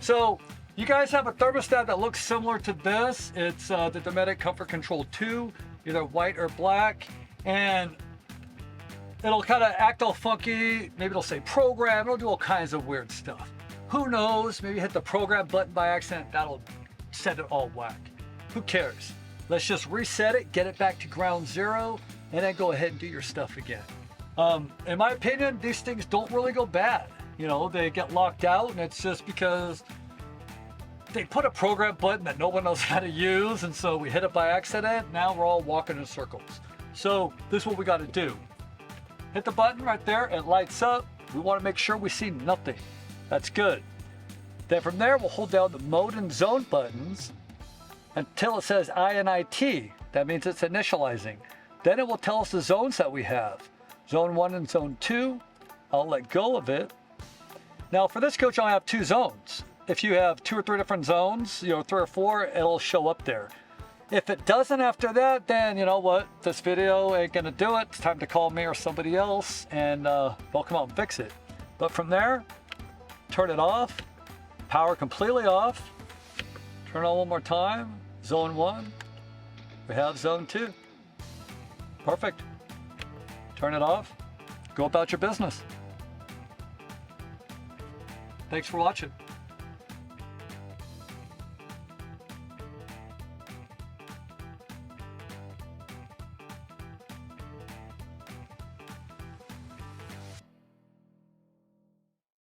So you guys have a thermostat that looks similar to this. It's the Dometic Comfort Control 2, either white or black. And it'll kind of act all funky. Maybe it'll say program. It'll do all kinds of weird stuff. Who knows? Maybe hit the program button by accident. That'll set it all whack. Who cares? Let's just reset it, get it back to ground zero, and then go ahead and do your stuff again. In my opinion, these things don't really go bad. You know, they get locked out, and it's just because they put a program button that no one knows how to use, and so we hit it by accident. Now we're all walking in circles. So this is what we got to do. Hit the button right there, it lights up. We want to make sure we see nothing. That's good. Then from there, we'll hold down the mode and zone buttons until it says INIT. That means it's initializing. Then it will tell us the zones that we have. Zone 1 and Zone 2. I'll let go of it. Now for this coach, I have 2 zones. If you have 2 or 3 different zones, 3 or 4, it'll show up there. If it doesn't after that, then you know what? This video ain't gonna do it. It's time to call me or somebody else, and they'll come out and fix it. But from there, turn it off, power completely off, turn on one more time, Zone 1, we have Zone 2. Perfect. Turn it off, go about your business. Thanks for watching.